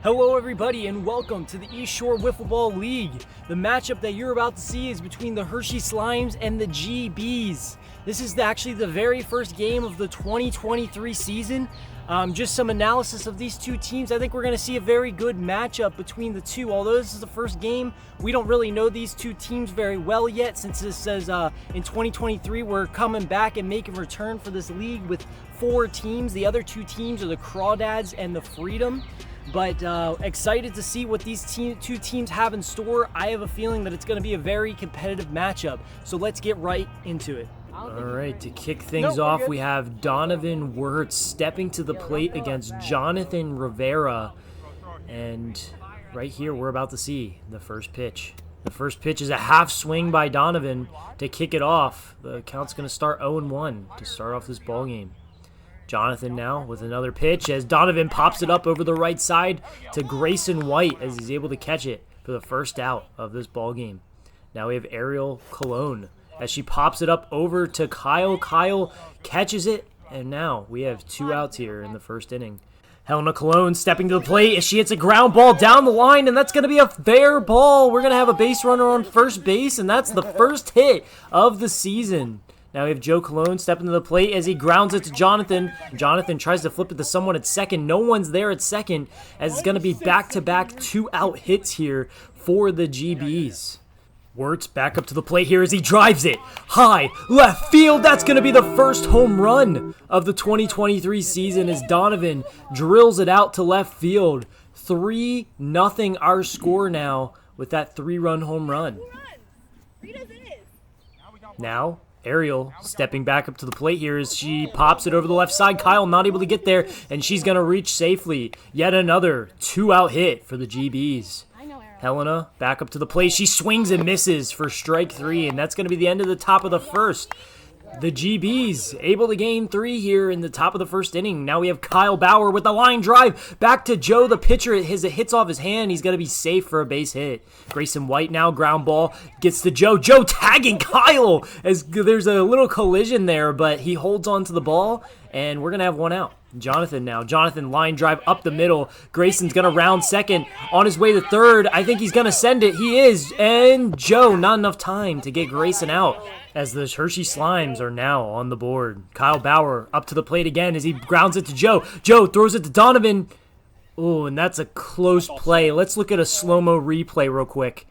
Hello everybody and welcome to the East Shore Wiffle Ball League. The matchup that you're about to see is between the Hershey Slimes and the GBs. This is actually the very first game of the 2023 season. Just some analysis of these two teams. I think we're going to see a very good matchup between the two. Although this is the first game, we don't really know these two teams very well yet, since this says in 2023 we're coming back and making a return for this league with 4 teams. The other 2 teams are the Crawdads and the Freedom. But excited to see what these two teams have in store. I have a feeling that it's going to be a very competitive matchup. So let's get right into it. All right, to kick things off, we have Donovan Wirtz stepping to the plate against Jonathan Rivera. And right here, we're about to see the first pitch. The first pitch is a half swing by Donovan to kick it off. The count's going to start 0-1 to start off this ball game. Jonathan now with another pitch as Donovan pops it up over the right side to Grayson White as he's able to catch it for the first out of this ball game. Now we have Ariel Colon as she pops it up over to Kyle. Kyle catches it, and now we have 2 outs here in the first inning. Helena Colon stepping to the plate as she hits a ground ball down the line, and that's going to be a fair ball. We're going to have a base runner on first base, and that's the first hit of the season. Now we have Joe Colon stepping to the plate as he grounds it to Jonathan. Jonathan tries to flip it to someone at second. No one's there at second, as it's going to be back-to-back 2-out hits here for the GBs. Wirtz back up to the plate here as he drives it high left field. That's going to be the first home run of the 2023 season as Donovan drills it out to left field. 3-0 our score now with that 3-run home run. Now Ariel stepping back up to the plate here as she pops it over the left side. Kyle not able to get there, and she's going to reach safely. Yet another 2-out hit for the GBs. Helena back up to the plate. She swings and misses for strike 3, and that's going to be the end of the top of the first. The GBs able to gain 3 here in the top of the first inning. Now we have Kyle Bauer with the line drive. Back to Joe, the pitcher. It hits off his hand. He's going to be safe for a base hit. Grayson White now ground ball. Gets to Joe. Joe tagging Kyle as there's a little collision there, but he holds on to the ball, and we're going to have 1 out. Jonathan now. Jonathan line drive up the middle. Grayson's going to round second. On his way to third. I think he's going to send it. He is. And Joe, not enough time to get Grayson out as the Hershey Slimes are now on the board. Kyle Bauer up to the plate again as he grounds it to Joe. Joe throws it to Donovan. Oh, and that's a close play. Let's look at a slow-mo replay real quick.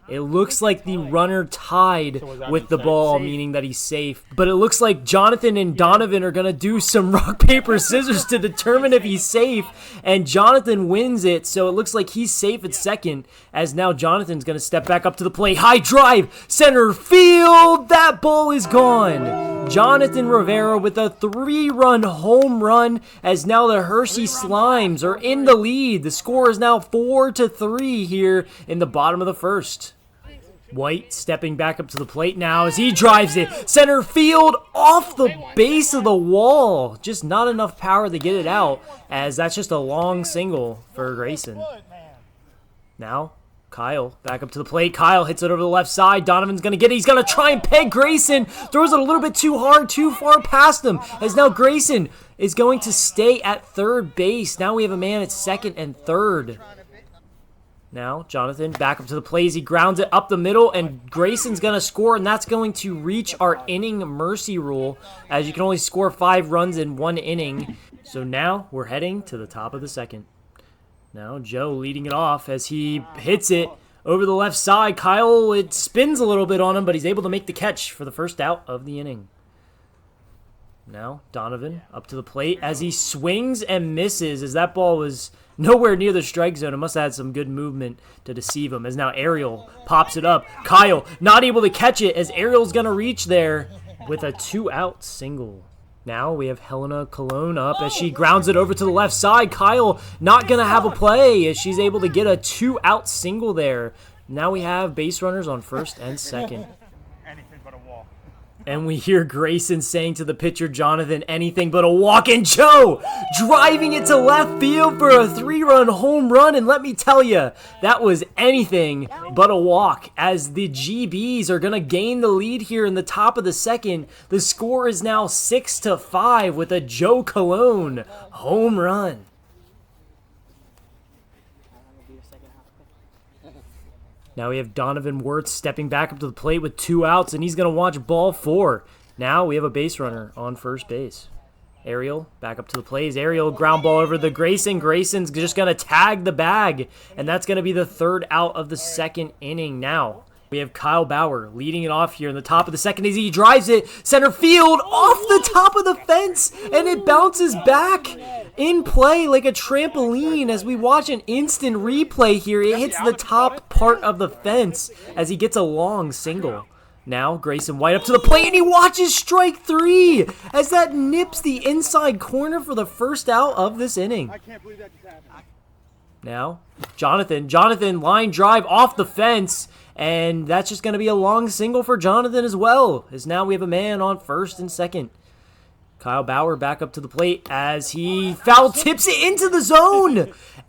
It looks like the runner tied with the ball, meaning that he's safe. But it looks like Jonathan and Donovan are going to do some rock, paper, scissors to determine if he's safe. And Jonathan wins it, so it looks like he's safe at second, as now Jonathan's going to step back up to the plate. High drive, center field. That ball is gone. Jonathan Rivera with a 3-run home run, as now the Hershey Slimes are in the lead. The score is now 4-3 here in the bottom of the first. White stepping back up to the plate now as he drives it center field off the base of the wall. Just not enough power to get it out, as that's just a long single for Grayson. Now Kyle back up to the plate. Kyle hits it over the left side. Donovan's going to get it. He's going to try and peg Grayson. Throws it a little bit too hard, too far past him, as now Grayson is going to stay at third base. Now we have a man at second and third. Now, Jonathan back up to the plate as he grounds it up the middle, and Grayson's going to score, and that's going to reach our inning mercy rule, as you can only score 5 runs in 1 inning. So now we're heading to the top of the second. Now Joe leading it off as he hits it over the left side. Kyle, it spins a little bit on him, but he's able to make the catch for the first out of the inning. Now Donovan up to the plate as he swings and misses, as that ball was nowhere near the strike zone. It must have had some good movement to deceive him, as now Ariel pops it up. Kyle not able to catch it, as Ariel's going to reach there with a 2-out single. Now we have Helena Colon up as she grounds it over to the left side. Kyle not going to have a play as she's able to get a 2-out single there. Now we have base runners on first and second. And we hear Grayson saying to the pitcher, Jonathan, anything but a walk. And Joe driving it to left field for a 3-run home run. And let me tell you, that was anything but a walk, as the GBs are going to gain the lead here in the top of the second. The score is now 6-5 with a Joe Colon home run. Now we have Donovan Wirtz stepping back up to the plate with 2 outs, and he's going to watch ball 4. Now we have a base runner on first base. Ariel back up to the plate. Ariel ground ball over the Grayson. Grayson's just going to tag the bag, and that's going to be the 3rd out of the 2nd inning. Now we have Kyle Bauer leading it off here in the top of the 2nd as he drives it center field off the top of the fence, and it bounces back in play like a trampoline. As we watch an instant replay here, it hits the top part of the fence as he gets a long single. Now Grayson White up to the plate, and he watches strike 3 as that nips the inside corner for the 1st out of this inning. I can't believe that just happened. Now Jonathan line drive off the fence, and that's just going to be a long single for Jonathan as well, as now we have a man on 1st and 2nd. Kyle Bauer back up to the plate as he foul tips it into the zone,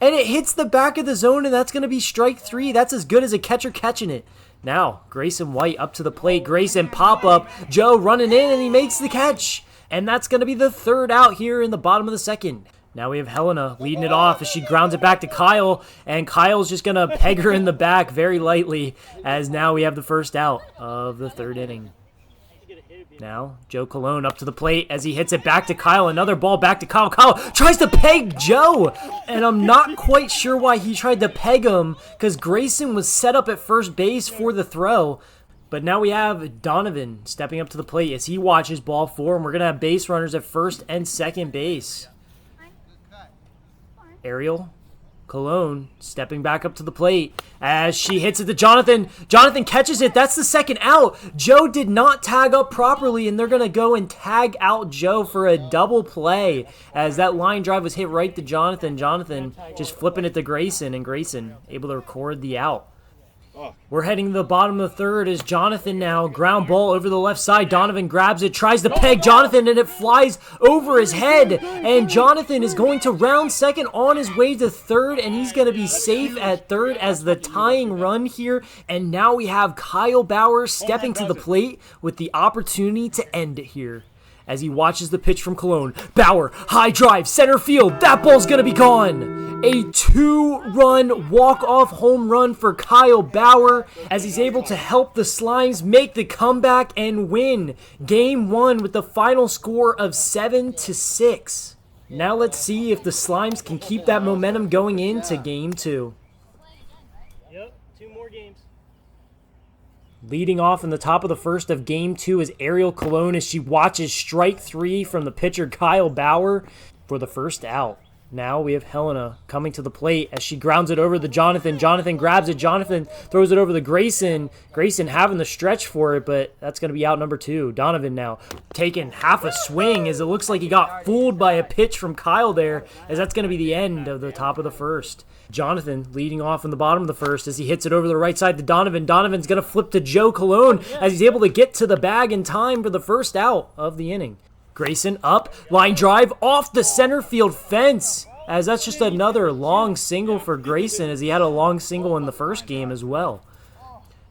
and it hits the back of the zone, and that's going to be strike 3. That's as good as a catcher catching it. Now Grayson White up to the plate. Grayson pop up. Joe running in, and he makes the catch, and that's going to be the 3rd out here in the bottom of the 2nd. Now we have Helena leading it off as she grounds it back to Kyle, and Kyle's just going to peg her in the back very lightly, as now we have the 1st out of the 3rd inning. Now Joe Colon up to the plate as he hits it back to Kyle. Another ball back to Kyle. Kyle tries to peg Joe, and I'm not quite sure why he tried to peg him, because Grayson was set up at first base for the throw. But now we have Donovan stepping up to the plate as he watches ball 4, and we're going to have base runners at 1st and 2nd base. Ariel Cologne stepping back up to the plate as she hits it to Jonathan. Jonathan catches it. That's the 2nd out. Joe did not tag up properly, and they're going to go and tag out Joe for a double play as that line drive was hit right to Jonathan. Jonathan just flipping it to Grayson, and Grayson able to record the out. We're heading to the bottom of the 3rd as Jonathan now ground ball over the left side. Donovan grabs it, tries to peg Jonathan, and it flies over his head. And Jonathan is going to round 2nd on his way to 3rd, and he's going to be safe at 3rd as the tying run here. And now we have Kyle Bauer stepping to the plate with the opportunity to end it here. As he watches the pitch from Cologne. Bauer, high drive, center field. That ball's going to be gone. A 2-run walk-off home run for Kyle Bauer as he's able to help the Slimes make the comeback and win Game 1 with the final score of 7-6. Now let's see if the Slimes can keep that momentum going into Game 2. Yep, 2 more games. Leading off in the top of the 1st of Game 2 is Ariel Cologne as she watches strike 3 from the pitcher Kyle Bauer for the 1st out. Now we have Helena coming to the plate as she grounds it over to Jonathan. Jonathan grabs it. Jonathan throws it over to Grayson. Grayson having the stretch for it, but that's going to be out number 2. Donovan now taking half a swing as it looks like he got fooled by a pitch from Kyle there, as that's going to be the end of the top of the 1st. Jonathan leading off in the bottom of the 1st as he hits it over the right side to Donovan. Donovan's going to flip to Joe Cologne as he's able to get to the bag in time for the 1st out of the inning. Grayson up, line drive off the center field fence, as that's just another long single for Grayson, as he had a long single in the 1st game as well.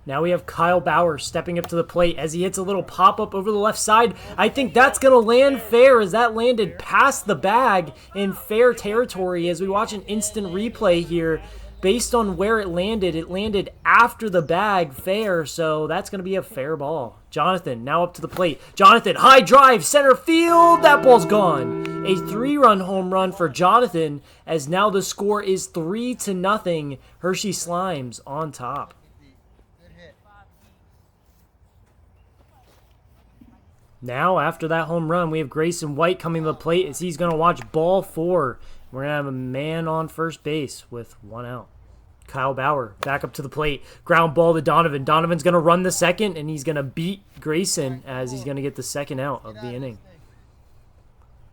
Now we have Kyle Bauer stepping up to the plate as he hits a little pop-up over the left side. I think that's going to land fair, as that landed past the bag in fair territory. As we watch an instant replay here, based on where it landed after the bag fair, so that's going to be a fair ball. Jonathan now up to the plate. Jonathan, high drive, center field. That ball's gone. A 3-run home run for Jonathan, as now the score is 3-0. Hershey Slimes on top. Now, after that home run, we have Grayson White coming to the plate as he's going to watch ball 4. We're going to have a man on first base with 1 out. Kyle Bauer back up to the plate. Ground ball to Donovan. Donovan's going to run the 2nd, and he's going to beat Grayson as he's going to get the 2nd out of the inning.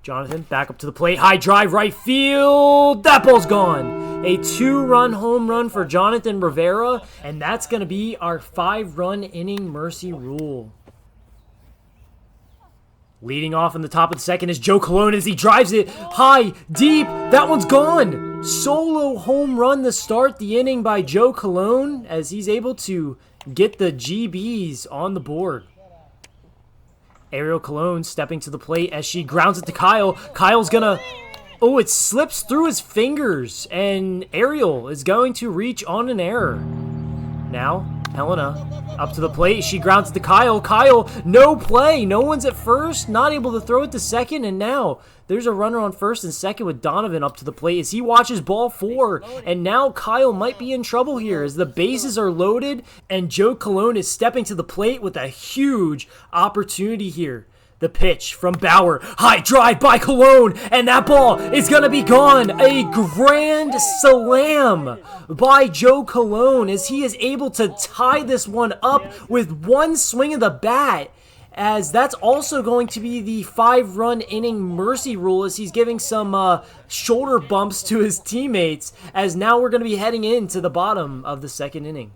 Jonathan back up to the plate. High drive, right field. That ball's gone. A 2-run home run for Jonathan Rivera, and that's going to be our 5-run inning mercy rule. Leading off in the top of the 2nd is Joe Cologne as he drives it high, deep. That one's gone. Solo home run to start the inning by Joe Cologne as he's able to get the GBs on the board. Ariel Cologne stepping to the plate as she grounds it to Kyle. Kyle's going to Oh, it slips through his fingers, and Ariel is going to reach on an error. Now, Helena up to the plate. She grounds it to Kyle. Kyle, no play. No one's at first, not able to throw it to second, and now there's a runner on first and second with Donovan up to the plate as he watches ball 4. And now Kyle might be in trouble here as the bases are loaded, and Joe Colon is stepping to the plate with a huge opportunity here. The pitch from Bauer, high drive by Colon, and that ball is going to be gone. A grand slam by Joe Colon as he is able to tie this one up with one swing of the bat, as that's also going to be the 5-run inning mercy rule as he's giving some shoulder bumps to his teammates, as now we're going to be heading into the bottom of the second inning.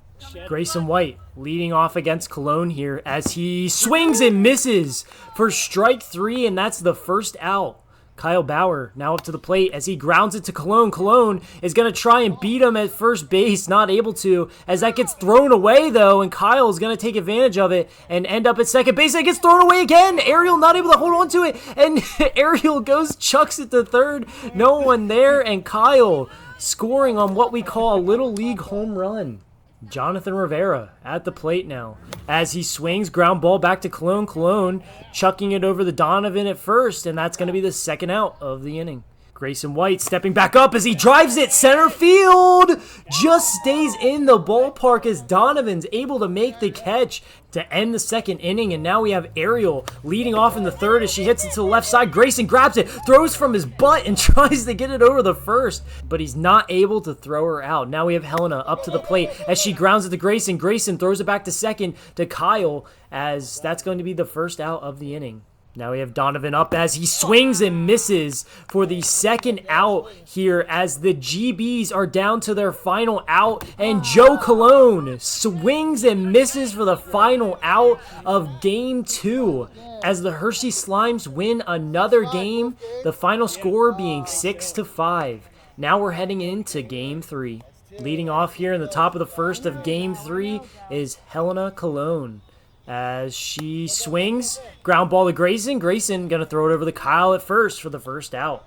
Grayson White leading off against Colon here as he swings and misses for strike 3, and that's the first out. Kyle Bauer now up to the plate as he grounds it to Colon. Colon is going to try and beat him at first base, not able to, as that gets thrown away though, and Kyle is going to take advantage of it and end up at second base. It gets thrown away again. Ariel not able to hold on to it, and Ariel chucks it to third. No one there, and Kyle scoring on what we call a little league home run. Jonathan Rivera at the plate now as he swings, ground ball back to Colon. Colon chucking it over the Donovan at first, and that's going to be the second out of the inning. Grayson White stepping back up as he drives it center field. Just stays in the ballpark as Donovan's able to make the catch to end the second inning. And now we have Ariel leading off in the third as she hits it to the left side. Grayson grabs it, throws from his butt, and tries to get it over the first, but he's not able to throw her out. Now we have Helena up to the plate as she grounds it to Grayson. Grayson throws it back to second to Kyle, as that's going to be the first out of the inning. Now we have Donovan up as he swings and misses for the second out here as the GBs are down to their final out, and Joe Colon swings and misses for the final out of Game 2 as the Hershey Slimes win another game, the final score being 6-5. Now we're heading into Game 3. Leading off here in the top of the first of Game 3 is Helena Colon. As she swings, ground ball to Grayson. Grayson going to throw it over to Kyle at first for the first out.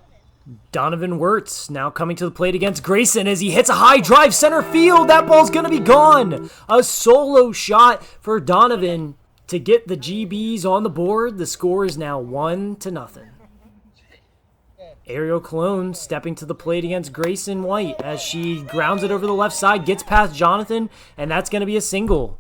Donovan Wirtz now coming to the plate against Grayson as he hits a high drive center field. That ball's going to be gone. A solo shot for Donovan to get the GBs on the board. The score is now 1-0. Ariel Colon stepping to the plate against Grayson White as she grounds it over the left side, gets past Jonathan, and that's going to be a single.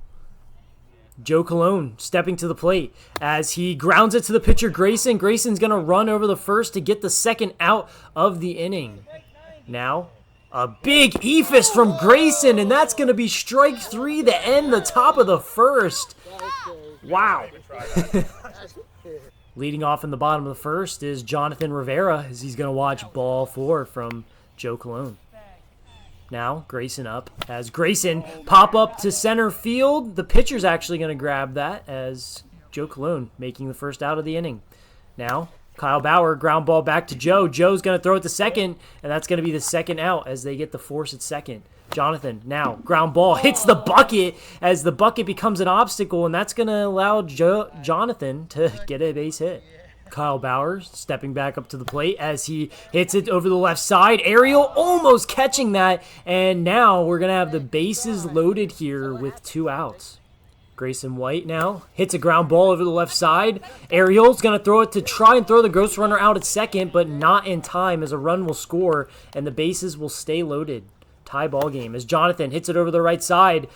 Joe Colon stepping to the plate as he grounds it to the pitcher Grayson. Grayson's going to run over the first to get the second out of the inning. Now, a big eephus from Grayson, and that's going to be strike 3 to end the top of the first. Wow. Leading off in the bottom of the first is Jonathan Rivera as he's going to watch ball 4 from Joe Colon. Now, Grayson up as Grayson pop up to center field. The pitcher's actually going to grab that as Joe Colon making the first out of the inning. Now, Kyle Bauer, ground ball back to Joe. Joe's going to throw it to second, and that's going to be the second out as they get the force at second. Jonathan, now, ground ball, hits the bucket as the bucket becomes an obstacle, and that's going to allow Jonathan to get a base hit. Kyle Bauer stepping back up to the plate as he hits it over the left side. Ariel almost catching that, and now we're going to have the bases loaded here with 2 outs. Grayson White now hits a ground ball over the left side. Ariel's going to throw it to try and throw the ghost runner out at second, but not in time as a run will score, and the bases will stay loaded. Tie ball game as Jonathan hits it over the right side.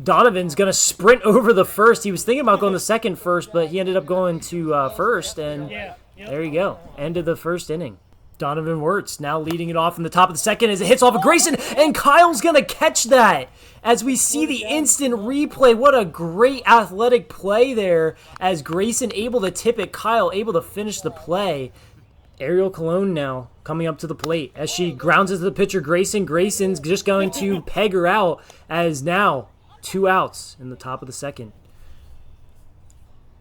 Donovan's going to sprint over the first. He was thinking about going to second first, but he ended up going to first, and there you go. End of the first inning. Donovan Wirtz now leading it off in the top of the second as it hits off of Grayson, and Kyle's going to catch that as we see the instant replay. What a great athletic play there as Grayson able to tip it, Kyle able to finish the play. Ariel Colon now coming up to the plate as she grounds it to the pitcher Grayson. Grayson's just going to peg her out as now 2 outs in the top of the second.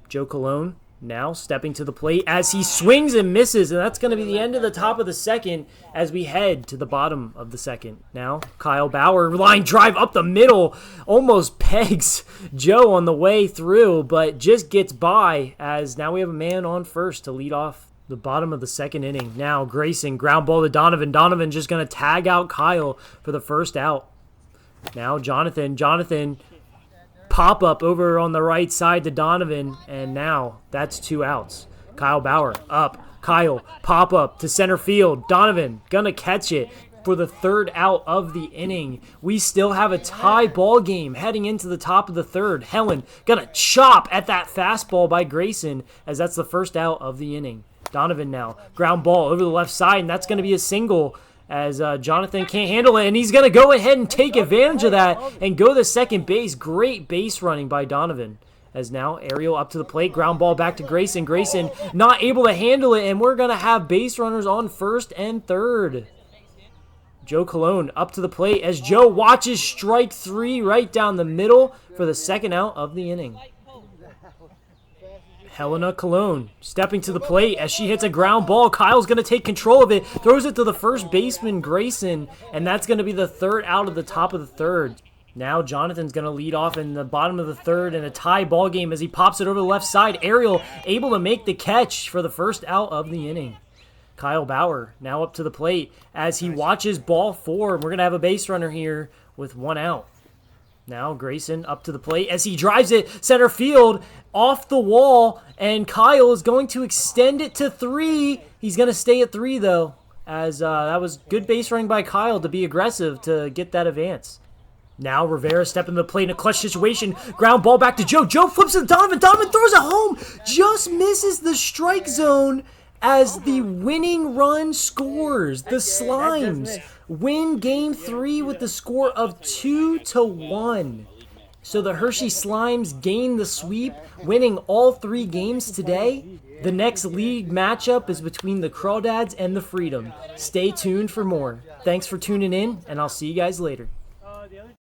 Joe Colon now stepping to the plate as he swings and misses, and that's going to be the end of the top of the second as we head to the bottom of the second. Now, Kyle Bauer, line drive up the middle, almost pegs Joe on the way through, but just gets by as now we have a man on first to lead off The bottom of the second inning. Now Grayson, ground ball to Donovan. Donovan just going to tag out Kyle for the first out. Now Jonathan. Jonathan, pop up over on the right side to Donovan. And now that's 2 outs. Kyle Bauer up. Kyle, pop up to center field. Donovan going to catch it for the 3rd out of the inning. We still have a tie ball game heading into the top of the 3rd. Helen gonna chop at that fastball by Grayson as that's the 1st out of the inning. Donovan now, ground ball over the left side, and that's gonna be a single as Jonathan can't handle it, and he's gonna go ahead and take advantage of that and go to second base. Great base running by Donovan. As now Ariel up to the plate, ground ball back to Grayson. Grayson not able to handle it, and we're gonna have base runners on 1st and 3rd. Joe Colon up to the plate as Joe watches strike 3 right down the middle for the 2nd out of the inning. Helena Colon stepping to the plate as she hits a ground ball. Kyle's going to take control of it, throws it to the first baseman, Grayson, and that's going to be the 3rd out of the top of the 3rd. Now Jonathan's going to lead off in the bottom of the 3rd in a tie ball game as he pops it over the left side. Ariel able to make the catch for the 1st out of the inning. Kyle Bauer now up to the plate as he watches ball 4. We're going to have a base runner here with 1 out. Now Grayson up to the plate as he drives it center field off the wall, and Kyle is going to extend it to 3. He's going to stay at 3 though, as that was good base running by Kyle to be aggressive to get that advance. Now Rivera stepping to the plate in a clutch situation. Ground ball back to Joe. Joe flips it to Donovan. Donovan throws it home. Just misses the strike zone as the winning run scores. The Slimes win Game 3 with the score of 2-1. So the Hershey Slimes gain the sweep, winning all 3 games today. The next league matchup is between the Crawdads and the Freedom. Stay tuned for more. Thanks for tuning in, and I'll see you guys later.